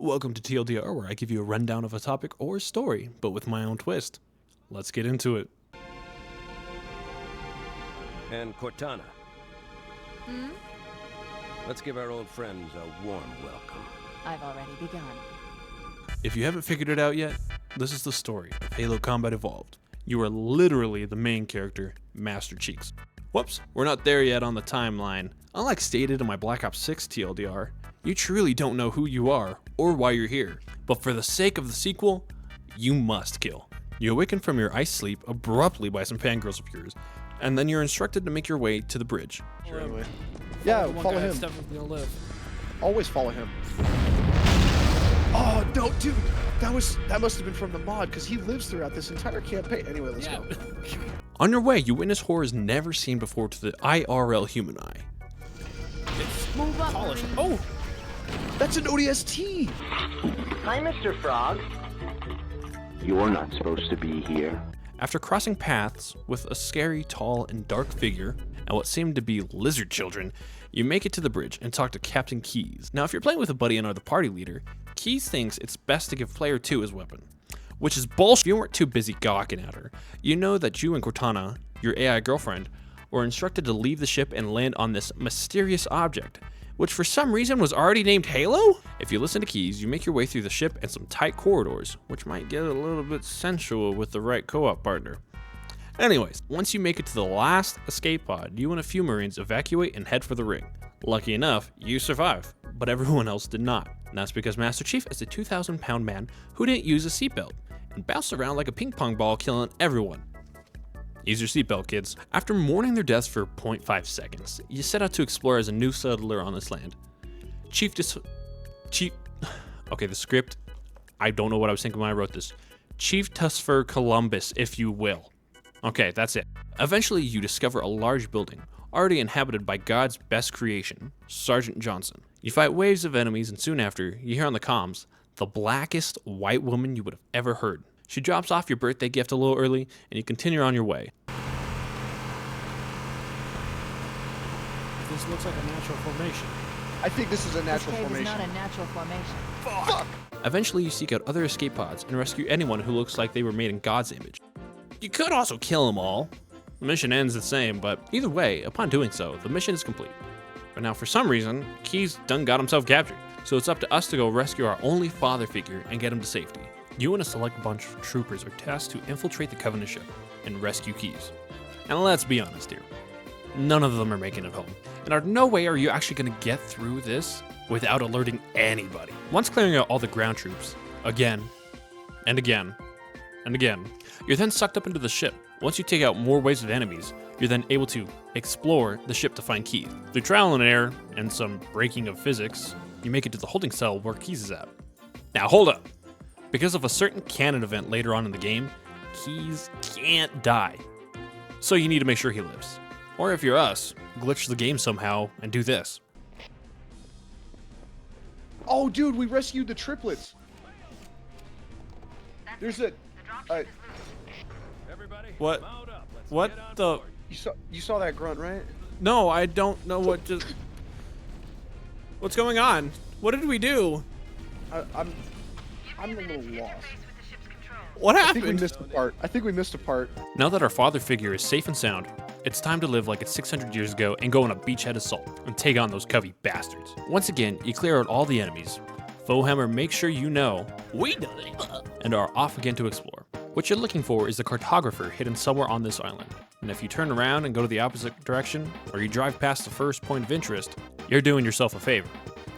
Welcome to TLDR, where I give you a rundown of a topic or story, but with my own twist. Let's get into it. And Cortana. Let's give our old friends a warm welcome. I've already begun. If you haven't figured it out yet, this is the story of Halo Combat Evolved. You are literally the main character, Master Cheeks. Whoops, we're not there yet on the timeline. Unlike stated in my Black Ops 6 TLDR, you truly don't know who you are or why you're here. But for the sake of the sequel, you must kill. You awaken from your ice sleep abruptly by some fangirls of yours, and then you're instructed to make your way to the bridge. Sure, anyway. Yeah, follow him. Always follow him. Oh no, dude, that must have been from the mod because he lives throughout this entire campaign. Anyway, let's go. On your way, you witness horrors never seen before to the IRL human eye. Move up. Oh, that's an ODST. Hi, Mr. Frog. You're not supposed to be here. After crossing paths with a scary, tall, and dark figure and what seemed to be lizard children, you make it to the bridge and talk to Captain Keys. Now, if you're playing with a buddy and are the party leader, Keys thinks it's best to give player 2 his weapon, which is bullshit. If you weren't too busy gawking at her, you know that you and Cortana, your AI girlfriend, were instructed to leave the ship and land on this mysterious object, which for some reason was already named Halo? If you listen to Keys, you make your way through the ship and some tight corridors, which might get a little bit sensual with the right co-op partner. Anyways, once you make it to the last escape pod, you and a few Marines evacuate and head for the ring. Lucky enough, you survive, but everyone else did not. And that's because Master Chief is a 2,000-pound man who didn't use a seatbelt and bounced around like a ping pong ball, killing everyone. Use your seatbelt, kids. After mourning their deaths for 0.5 seconds, you set out to explore as a new settler on this land. Okay, the script, I don't know what I was thinking when I wrote this. Chief Tusfer Columbus, if you will. Okay, that's it. Eventually, you discover a large building, already inhabited by God's best creation, Sergeant Johnson. You fight waves of enemies, and soon after, you hear on the comms, the blackest white woman you would have ever heard. She drops off your birthday gift a little early, and you continue on your way. This looks like a natural formation. I think this is a natural This cave formation. is not a natural formation. Fuck! Eventually, you seek out other escape pods and rescue anyone who looks like they were made in God's image. You could also kill them all. The mission ends the same, but either way, upon doing so, the mission is complete. But now, for some reason, Keys done got himself captured, so it's up to us to go rescue our only father figure and get him to safety. You and a select bunch of troopers are tasked to infiltrate the Covenant ship and rescue Keys. And let's be honest here, none of them are making it home. And no way are you actually going to get through this without alerting anybody. Once clearing out all the ground troops, again, and again, and again, you're then sucked up into the ship. Once you take out more waves of enemies, you're then able to explore the ship to find Keys. Through trial and error and some breaking of physics, you make it to the holding cell where Keys is at. Now hold up. Because of a certain canon event later on in the game, Keys can't die. So you need to make sure he lives. Or if you're us, glitch the game somehow and do this. Oh, dude, we rescued the triplets. There's a. What? What the? You saw that grunt, right? No, I don't know what just. What's going on? What did we do? I'm a little lost. What I think we happened? missed a part. Now that our father figure is safe and sound, it's time to live like it's 600 years ago and go on a beachhead assault and take on those Covey bastards. Once again, you clear out all the enemies. Foehammer makes sure you know we done it and are off again to explore. What you're looking for is the cartographer hidden somewhere on this island. And if you turn around and go to the opposite direction, or you drive past the first point of interest, you're doing yourself a favor,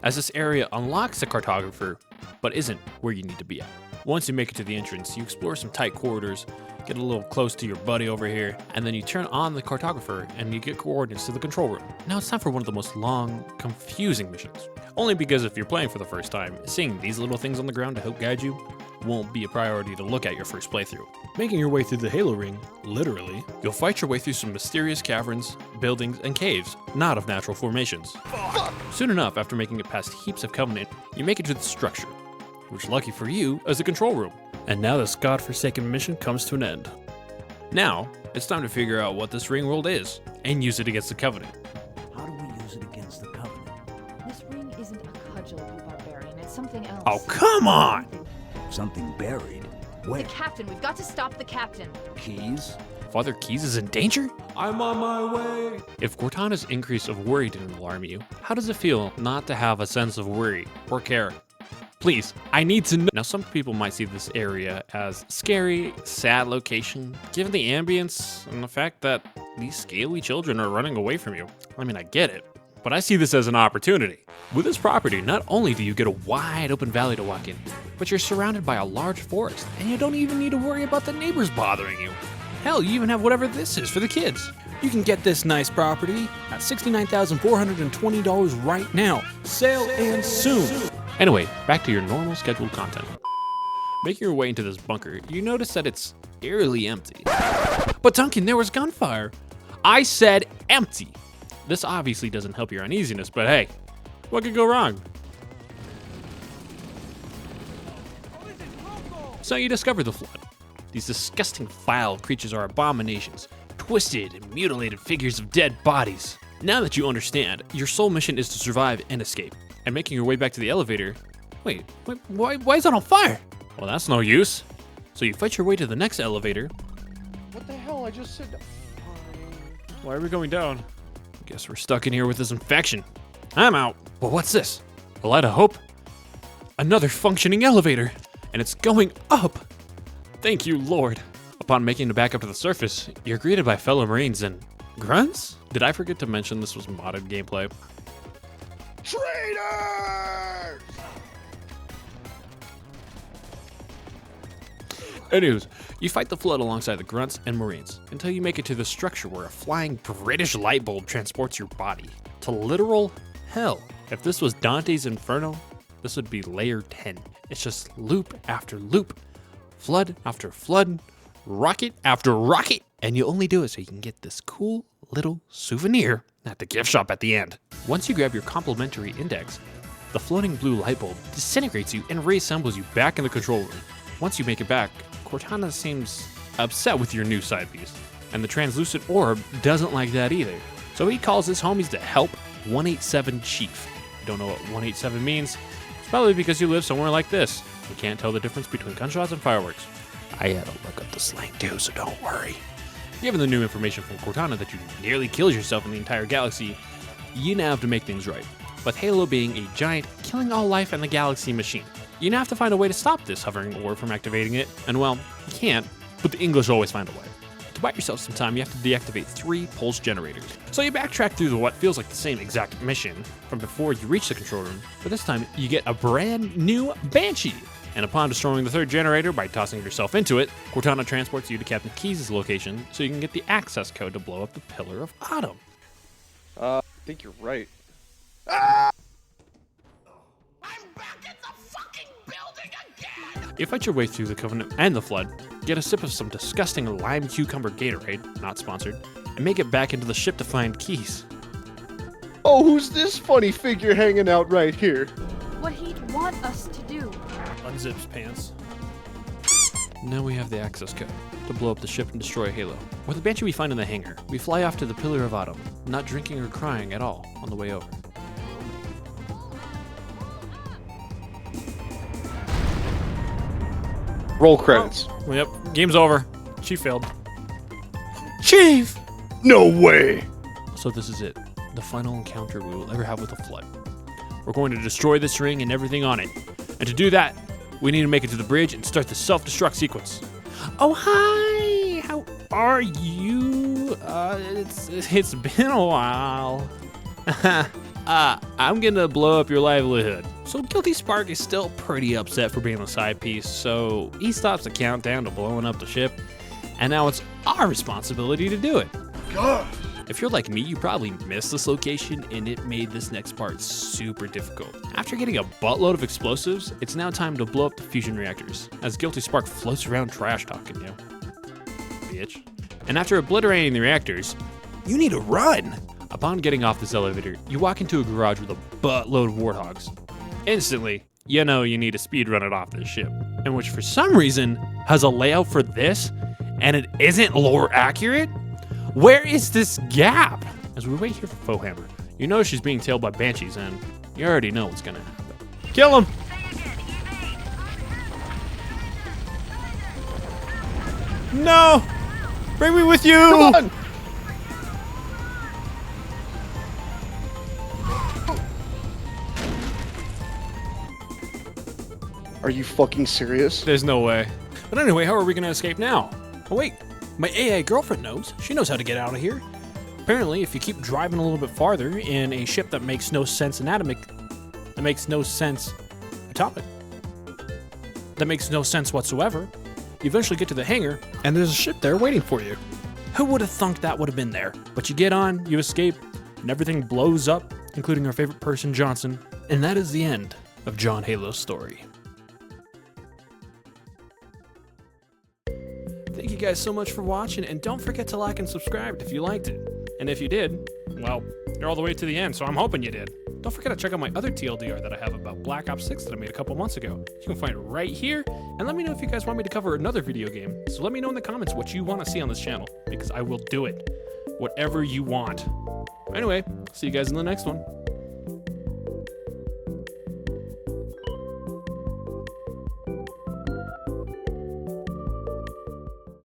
as this area unlocks the cartographer, but isn't where you need to be at. Once you make it to the entrance, you explore some tight corridors, get a little close to your buddy over here, and then you turn on the cartographer and you get coordinates to the control room. Now it's time for one of the most long, confusing missions. Only because if you're playing for the first time, seeing these little things on the ground to help guide you won't be a priority to look at your first playthrough. Making your way through the Halo ring, literally, you'll fight your way through some mysterious caverns, buildings, and caves, not of natural formations. Soon enough, after making it past heaps of Covenant, you make it to the structure, which, lucky for you, is the control room. And now this godforsaken mission comes to an end. Now, it's time to figure out what this ring world is, and use it against the Covenant. How do we use it against the Covenant? This ring isn't a cudgel, you barbarian. It's something else. Oh, come on! Something buried. The Where? captain. We've got to stop the captain. Keys? Father Keys is in danger? I'm on my way. If Cortana's increase of worry didn't alarm you, how does it feel not to have a sense of worry or care? Please, I need to know. Now, some people might see this area as scary, sad location, given the ambience and the fact that these scaly children are running away from you. I mean, I get it, but I see this as an opportunity. With this property, not only do you get a wide open valley to walk in, but you're surrounded by a large forest, and you don't even need to worry about the neighbors bothering you. Hell, you even have whatever this is for the kids. You can get this nice property at $69,420 right now. Sale and soon. Anyway, back to your normal scheduled content. Making your way into this bunker, you notice that it's eerily empty. But Duncan, there was gunfire. I said empty. This obviously doesn't help your uneasiness, but hey, what could go wrong? So you discover the flood. These disgusting foul creatures are abominations, twisted and mutilated figures of dead bodies. Now that you understand, your sole mission is to survive and escape. And making your way back to the elevator, wait, why is that on fire? Well, that's no use. So you fight your way to the next elevator. What the hell? I just said. Why are we going down? Guess we're stuck in here with this infection. I'm out. Well, what's this? A light of hope? Another functioning elevator, and it's going up. Thank you, Lord. Upon making it back up to the surface, you're greeted by fellow Marines and grunts? Did I forget to mention this was modded gameplay? Traitors! Anyways, you fight the flood alongside the grunts and Marines until you make it to the structure where a flying British light bulb transports your body to literal hell. If this was Dante's Inferno, this would be layer 10. It's just loop after loop, flood after flood, rocket after rocket, and you only do it so you can get this cool little souvenir at the gift shop at the end. Once you grab your complimentary index, the floating blue light bulb disintegrates you and reassembles you back in the control room. Once you make it back, Cortana seems upset with your new side piece, and the translucent orb doesn't like that either. So he calls his homies to help 187 Chief. You don't know what 187 means? It's probably because you live somewhere like this. You can't tell the difference between gunshots and fireworks. I had to look up the slang too, so don't worry. Given the new information from Cortana that you nearly killed yourself in the entire galaxy, you now have to make things right. With Halo being a giant, killing all life in the galaxy machine. You now have to find a way to stop this hovering orb from activating it, and well, you can't, but the English always find a way. To buy yourself some time, you have to deactivate 3 pulse generators. So you backtrack through what feels like the same exact mission from before you reach the control room, but this time you get a brand new Banshee. And upon destroying the 3rd generator by tossing yourself into it, Cortana transports you to Captain Keys' location so you can get the access code to blow up the Pillar of Autumn. I think you're right. You fight your way through the Covenant and the Flood, get a sip of some disgusting lime cucumber Gatorade, not sponsored, and make it back into the ship to find Keys. Oh, who's this funny figure hanging out right here? What he'd want us to do. Unzips pants. Now we have the access code to blow up the ship and destroy Halo. With the Banshee we find in the hangar, we fly off to the Pillar of Autumn, not drinking or crying at all on the way over. Roll credits. Yep, game's over. Chief failed. Chief! No way! So this is it, the final encounter we will ever have with the Flood. We're going to destroy this ring and everything on it. And to do that, we need to make it to the bridge and start the self-destruct sequence. Oh, hi! How are you? It's been a while. I'm gonna blow up your livelihood. So Guilty Spark is still pretty upset for being the side piece, so he stops the countdown to blowing up the ship, and now it's our responsibility to do it. God. If you're like me, you probably missed this location, and it made this next part super difficult. After getting a buttload of explosives, it's now time to blow up the fusion reactors, as Guilty Spark floats around trash talking you. Bitch. And after obliterating the reactors, you need to run! Upon getting off this elevator, you walk into a garage with a buttload of warthogs. Instantly, you know you need to speedrun it off this ship, and which for some reason has a layout for this, and it isn't lore accurate? Where is this gap? As we wait here for Fohammer, you know she's being tailed by banshees, and you already know what's gonna happen. Kill him! No! Bring me with you! Come on! Are you fucking serious? There's no way. But anyway, how are we gonna escape now? Oh wait, my AI girlfriend knows. She knows how to get out of here. Apparently, if you keep driving a little bit farther in a ship that makes no sense atomic, that makes no sense whatsoever, you eventually get to the hangar, and there's a ship there waiting for you. Who would have thunk that would have been there? But you get on, you escape, and everything blows up, including our favorite person, Johnson. And that is the end of John Halo's story. Thank you guys so much for watching, and don't forget to like and subscribe if you liked it. And if you did, well, you're all the way to the end, so I'm hoping you did. Don't forget to check out my other TLDR that I have about Black Ops 6 that I made a couple months ago. You can find it right here, and let me know if you guys want me to cover another video game. So let me know in the comments what you want to see on this channel, because I will do it. Whatever you want. Anyway, see you guys in the next one.